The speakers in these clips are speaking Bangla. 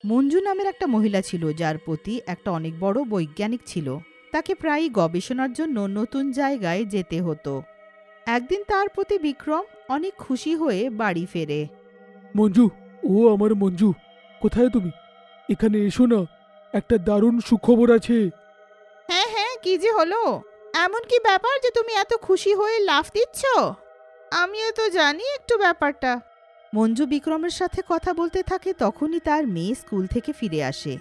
মঞ্জু নামের একটা মহিলা ছিল যার প্রতি একটা অনেক বড় বৈজ্ঞানিক ছিল। তাকে প্রায়ই গবেষণার জন্য নতুন জায়গায় যেতে হতো। একদিন তার প্রতি বিক্রম অনেক খুশি হয়ে বাড়ি ফেরে। মঞ্জু, ও আমার মঞ্জু, কোথায় তুমি? এখানে এসো না, একটা দারুণ সুখবর আছে। হ্যাঁ হ্যাঁ, কি যে হলো? এমন কি ব্যাপার যে তুমি এত খুশি হয়ে লাফ দিচ্ছ? আমিও তো জানি একটু ব্যাপারটা। মঞ্জু বিক্রমের সাথে কথা বলতে থাকে, তখনই তার মেয়ে স্কুল থেকে ফিরে আসে।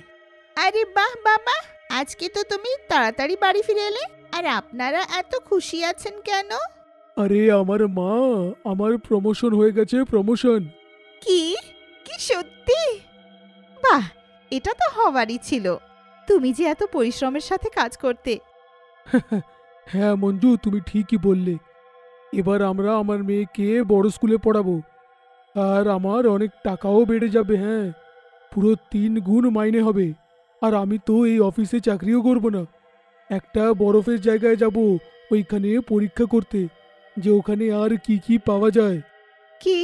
আরে বাহ বাবা, আজকে তো তুমি তাড়াতাড়ি বাড়ি ফিরে এলে। আর আপনারা এত খুশি আছেন কেন? আরে আমার মা, আমার প্রমোশন হয়ে গেছে, প্রমোশন। কি কি সত্যি? বাহ, এটা তো হওয়ারই ছিল। তুমি যে এত পরিশ্রমের সাথে কাজ করতে। হ্যাঁ মঞ্জু, তুমি ঠিকই বললে। এবার আমরা আমার মেয়েকে বড় স্কুলে পড়াবো, আর আমার অনেক টাকাও বেড়ে যাবে। হ্যাঁ, পুরো 3 গুণ মাইনে হবে। আর আমি তো এই অফিসে চাকরিও করব না, একটা বরফের জায়গায় যাব ওইখানে পরীক্ষা করতে, যে ওখানে আর কি কি পাওয়া যায়। কি?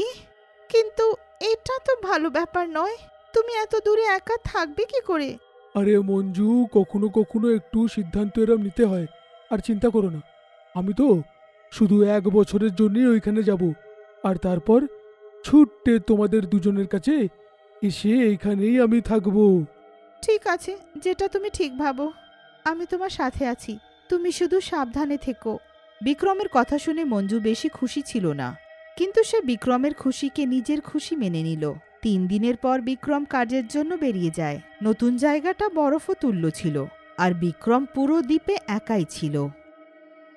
কিন্তু এটা তো ভালো ব্যাপার নয়। তুমি এত দূরে একা থাকবে কি করে? আরে মঞ্জু, কখনো কখনো একটু সিদ্ধান্ত এরম নিতে হয়। আর চিন্তা করো না, আমি তো শুধু 1 বছরের জন্যই ওইখানে যাব, আর তারপর ছুট্টে তোমাদের দুজনের কাছে এসে এইখানেই আমি থাকবো। ঠিক আছে, যেটা তুমি ঠিক ভাবো। আমি তোমার সাথে আছি, তুমি শুধু সাবধানে থেকো। বিক্রমের কথা শুনে মঞ্জু বেশি খুশি ছিল না, কিন্তু সে বিক্রমের খুশিকে নিজের খুশি মেনে নিল। 3 দিনের পর বিক্রম কাজের জন্য বেরিয়ে যায়। নতুন জায়গাটা বরফও তুল্য ছিল, আর বিক্রম পুরো দ্বীপে একাই ছিল।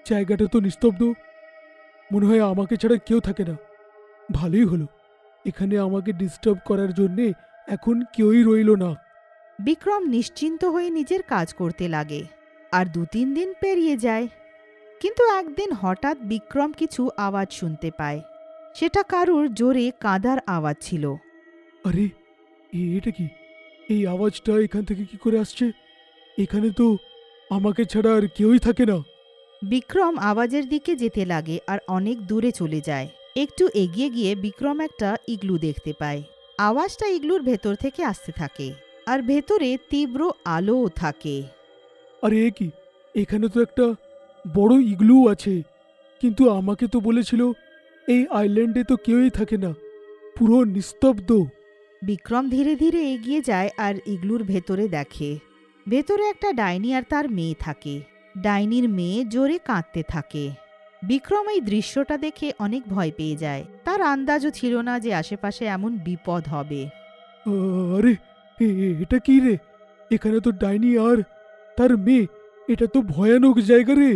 জায়গাটা তো নিস্তব্ধ, মনে হয় আমাকে ছাড়া কেউ থাকে না। ভালোই হলো, এখানে আমাকে ডিস্টার্ব করার জন্যে এখন কেউই রইল না। বিক্রম নিশ্চিন্ত হয়ে নিজের কাজ করতে লাগে, আর 2-3 দিন পেরিয়ে যায়। কিন্তু একদিন হঠাৎ বিক্রম কিছু আওয়াজ শুনতে পায়। সেটা কারুর জোরে কাঁদার আওয়াজ ছিল। আরে, এটা কি? এই আওয়াজটা এখান থেকে কি করে আসছে? এখানে তো আমাকে ছাড়া আর কেউই থাকে না। বিক্রম আওয়াজের দিকে যেতে লাগে আর অনেক দূরে চলে যায়। একটু এগিয়ে গিয়ে বিক্রম একটা ইগলু দেখতে পায়। আওয়াজটা ইগলুর ভেতর থেকে আসতে থাকে, আর ভেতরে তীব্র আলোও থাকে। আরে এ কি? এখানে তো একটা বড় ইগলু আছে, কিন্তু আমাকে তো বলেছিল এই আইল্যান্ডে তো কেউই থাকে না, পুরো নিস্তব্ধ। বিক্রম ধীরে ধীরে এগিয়ে যায় আর ইগলুর ভেতরে দেখে ভেতরে একটা ডাইনি আর তার মেয়ে থাকে। ডাইনির মেয়ে জোরে কাঁদতে থাকে। বিক্রম এই দৃশ্যটা দেখে অনেক ভয় পেয়ে যায়। তার আন্দাজও ছিল না যে আশেপাশে এমন বিপদ হবে। আরে, এটা কি রে? এখানে তো ডাইনি আর তার মেয়ে, এটা তো ভয়ানক জায়গা রে।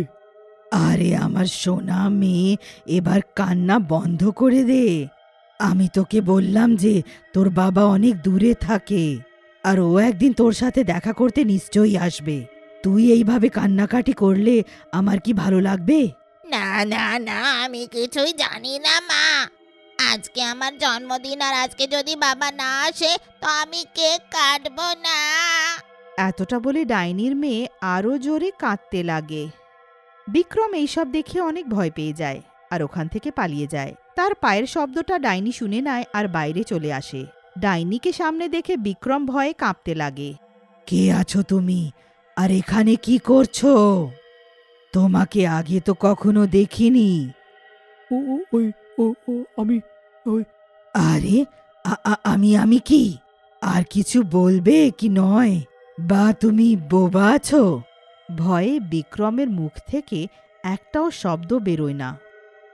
আরে আমার সোনা মেয়ে, এবার কান্না বন্ধ করে দে। আমি তোকে বললাম যে তোর বাবা অনেক দূরে থাকে, আর ও একদিন তোর সাথে দেখা করতে নিশ্চয়ই আসবে। তুই এইভাবে কান্নাকাটি করলে আমার কি ভালো লাগবে? না না না, আমি কিছুই জানি না মা। আজকে আমার জন্মদিন, আর আজকে যদি বাবা না আসে তো আমি কেক কাটবো না। এতটা বলে ডাইনির মেয়ে আরও জোরে কাঁদতে লাগে। বিক্রম এইসব দেখে অনেক ভয় পেয়ে যায় আর ওখান থেকে পালিয়ে যায়। তার পায়ের শব্দটা ডাইনি শুনে নেয় আর বাইরে চলে আসে। ডাইনিকে সামনে দেখে বিক্রম ভয়ে কাঁপতে লাগে। কে আছো তুমি, আর এখানে কি করছো? তোমাকে আগে তো কখনো দেখিনি। ও ও, ওই ও ও আমি ওই আরে, আমি কি? আর কিছু বলবে কি নয়? বা তুমি বোবা আছো? ভয়ে বিক্রমের মুখ থেকে একটাও শব্দ বেরোয় না।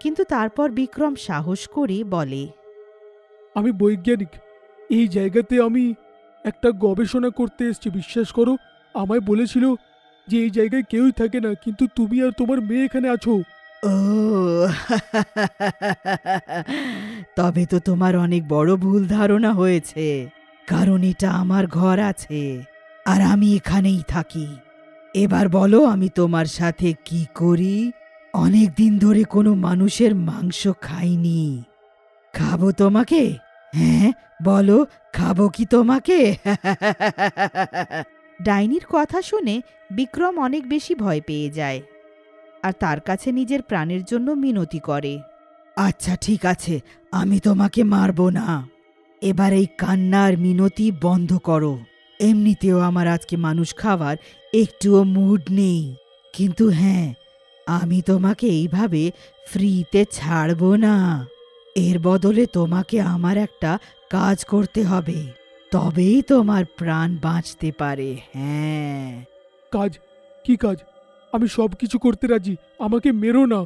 কিন্তু তারপর বিক্রম সাহস করে বলে, আমি বৈজ্ঞানিক। এই জায়গাতে আমি একটা গবেষণা করতে এসেছি, বিশ্বাস করো। আমায় বলেছিল যে এই জায়গায় কেউই থাকে না, কিন্তু তুমি আর তোমার মেয়ে এখানে আছো। ও তবে তো তোমার অনেক বড় ভুল ধারণা হয়েছে, কারণ এটা আমার ঘর আছে আর আমি এখানেই থাকি। এবার বলো আমি তোমার সাথে কি করি? অনেক দিন ধরে কোনো মানুষের মাংস খাইনি। খাবো তোমাকে? হ্যাঁ বলো, খাবো কি তোমাকে? ডাইনির কথা শুনে বিক্রম অনেক বেশি ভয় পেয়ে যায় আর তার কাছে নিজের প্রাণের জন্য মিনতি করে। আচ্ছা ঠিক আছে, আমি তোমাকে মারব না। এবার এই কান্নার মিনতি বন্ধ করো। এমনিতেও আমার আজকে মানুষ খাওয়ার একটুও মুড নেই, কিন্তু হ্যাঁ, আমি তোমাকে এইভাবে ফ্রিতে ছাড়বো না। এর বদলে তোমাকে আমার একটা কাজ করতে হবে, তবেই তোমার প্রাণ বাঁচতে পারে। হ্যাঁ, কাজ? কি কাজ? আমি সব কিছু করতে রাজি, আমাকে মেরো না।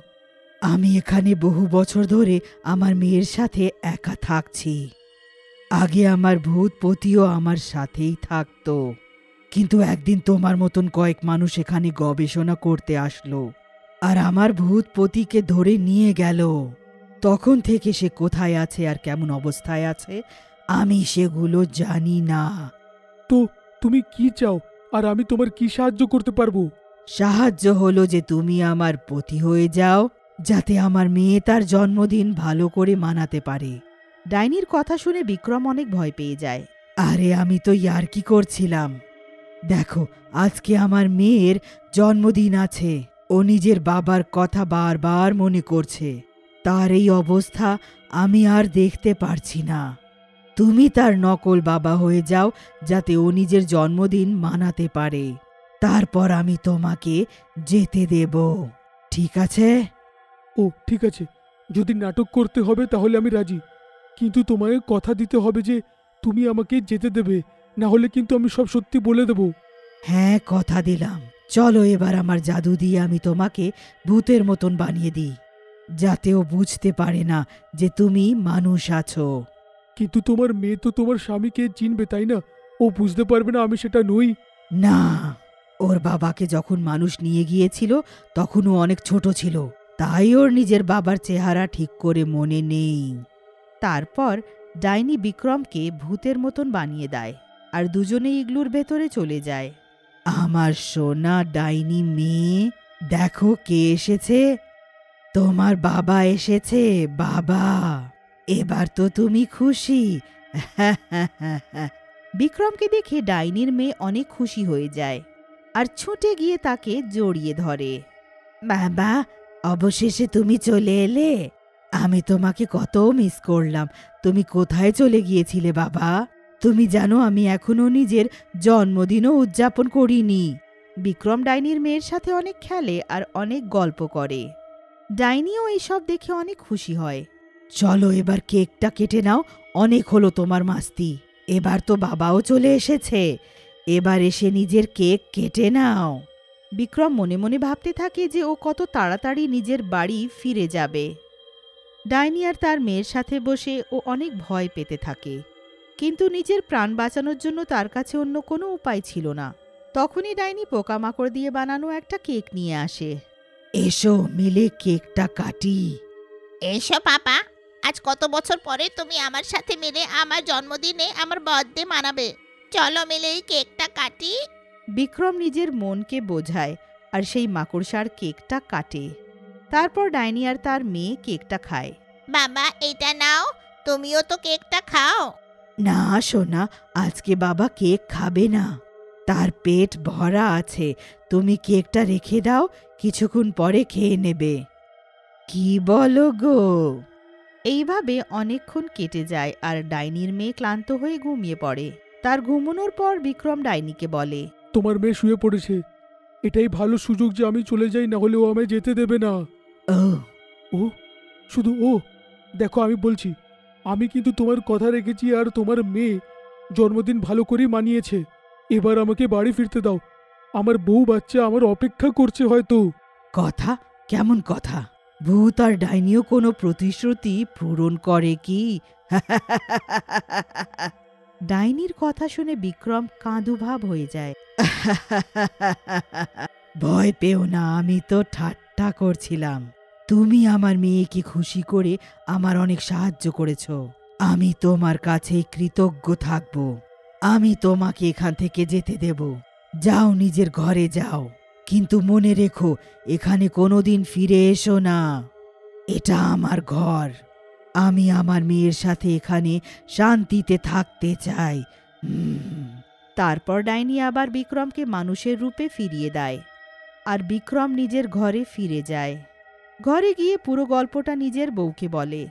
আমি এখানে বহু বছর ধরে আমার মেয়ের সাথে একা থাকছি। আগে আমার ভূতপতিও আমার সাথেই থাকতো, কিন্তু একদিন তোমার মতন কয়েক মানুষ এখানে গবেষণা করতে আসলো, আর আমার ভূতপতিকে ধরে নিয়ে গেল। তখন থেকে সে কোথায় আছে আর কেমন অবস্থায় আছে আমি সেগুলো জানি না। তো তুমি কি চাও, আর আমি তোমার কি সাহায্য করতে পারবো? সাহায্য হলো যে তুমি আমার পতি হয়ে যাও, যাতে আমার মেয়ে তার জন্মদিন ভালো করে মানাতে পারে। ডাইনির কথা শুনে বিক্রম অনেক ভয় পেয়ে যায়। আরে আমি তো ইয়ার্কি করছিলাম। দেখো, আজকে আমার মেয়ের জন্মদিন আছে। ও নিজের বাবার কথা বারবার মনে করছে। তার এই অবস্থা আমি আর দেখতে পারছি না। তুমি তার নকল বাবা হয়ে যাও, যাতে ও নিজের জন্মদিন মানাতে পারে। তারপর আমি তোমাকে যেতে দেব, ঠিক আছে? ও ঠিক আছে, যদি নাটক করতে হবে তাহলে আমি রাজি, কিন্তু তোমায় কথা দিতে হবে যে তুমি আমাকে যেতে দেবে, না হলে কিন্তু আমি সব সত্যি বলে দেব। হ্যাঁ, কথা দিলাম। চলো এবার আমার জাদু দিয়ে আমি তোমাকে ভূতের মতন বানিয়ে দিই, যাতে ও বুঝতে পারে না যে তুমি মানুষ আছো। কিন্তু তোমার মেয়ে তো তোমার স্বামীকে চিনবে, তাই না? ও বুঝতে পারবে না আমি সেটা নই। না, ওর বাবাকে যখন মানুষ নিয়ে গিয়েছিল তখন ও অনেক ছোট ছিল, তাই ওর নিজের বাবার চেহারা ঠিক করে মনে নেই। তারপর ডাইনি বিক্রমকে ভূতের মতন বানিয়ে দেয়, আর দুজনে ইগলুর ভেতরে চলে যায়। আমার সোনা ডাইনি মেয়ে, দেখো কে এসেছে। তোমার বাবা এসেছে। বাবা, এবার তো তুমি খুশি। বিক্রমকে দেখে ডাইনির মেয়ে অনেক খুশি হয়ে যায় আর ছুটে গিয়ে তাকে জড়িয়ে ধরে। বাবা, অবশেষে তুমি চলে এলে। আমি তোমাকে কত মিস করলাম। তুমি কোথায় চলে গিয়েছিলে বাবা? তুমি জানো আমি এখনো নিজের জন্মদিনও উদযাপন করিনি। বিক্রম ডাইনির মেয়ের সাথে অনেক খেলে আর অনেক গল্প করে। ডাইনিও এইসব দেখে অনেক খুশি হয়। চলো এবার কেকটা কেটে নাও, অনেক হলো তোমার মাস্তি। এবার তো বাবাও চলে এসেছে, এবার এসে নিজের কেক কেটে নাও। বিক্রম মনে মনে ভাবতে থাকে যে ও কত তাড়াতাড়ি নিজের বাড়ি ফিরে যাবে। ডাইনি আর তার মেয়ের সাথে বসে ও অনেক ভয় পেতে থাকে, কিন্তু নিজের প্রাণ বাঁচানোর জন্য তার কাছে অন্য কোনো উপায় ছিল না। তখনই ডাইনি পোকামাকড় দিয়ে বানানো একটা কেক নিয়ে আসে। এসো মিলে কেকটা কাটি। এসো পাপা, আজ কত বছর পরে তুমি আমার সাথে মিলে আমার জন্মদিনে আমার বার্থডে মানাবে। চলো মিলে এই কেকটা কাটি। বিক্রম নিজের মনকে বোঝায় আর সেই মাকড়সার কেকটা কাটে। তারপর ডাইনি আর তার মেয়ে কেকটা খায়। বাবা এটা নাও, তুমিও তো কেকটা খাও। না সোনা, আজকে বাবা কেক খাবে না, তার পেট ভরা আছে। তুমি কেকটা রেখে দাও, কিছুক্ষণ পরে খেয়ে নেবে। কি বলো গো? এইভাবে অনেকক্ষণ কেটে যায় আর ডাইনির মেয়ে ক্লান্ত হয়ে ঘুমিয়ে পড়ে। তার ঘুমানোর পর বিক্রম ডাইনিকে বলে, তোমার মেয়ে শুয়ে পড়েছে, এটাই ভালো সুযোগ যে আমি চলে যাই, না হলে ও আমায় যেতে দেবে না। ও ও, শুধু ও? দেখো আমি বলছি, আমি কিন্তু তোমার কথা রেখেছি, আর তোমার মেয়ে জন্মদিন ভালো করে মানিয়েছে। এবার আমাকে বাড়ি ফিরতে দাও, আমার বউ বাচ্চা আমার অপেক্ষা করছে হয়তো। কথা? কেমন কথা? ভূত আর ডাইনিও কোনো প্রতিশ্রুতি পূরণ করে কি? ডাইনির কথা শুনে বিক্রম কাঁদুভাব হয়ে যায়। ভয় পেও না, আমি তো ঠাট্টা করছিলাম। তুমি আমার মেয়েকে খুশি করে আমার অনেক সাহায্য করেছ। আমি তোমার কাছে কৃতজ্ঞ থাকব। আমি তোমাকে এখান থেকে যেতে দেব। যাও, নিজের ঘরে যাও, কিন্তু মনে রেখো এখানে কোনোদিন ফিরে এসো না। এটা আমার ঘর। আমি আমার মেয়ের সাথে এখানে শান্তিতে থাকতে চাই। তারপর ডাইনি আবার বিক্রমকে মানুষের রূপে ফিরিয়ে দেয় আর বিক্রম নিজের ঘরে ফিরে যায়। ঘরে গিয়ে পুরো গল্পটা নিজের বউকে বলে।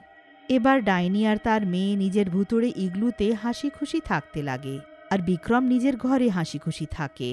এবার ডাইনি আর তার মেয়ে নিজের ভুতুড়ে ইগলুতে হাসি খুশি থাকতে লাগে আর বিক্রম নিজের ঘরে হাসি খুশি থাকে।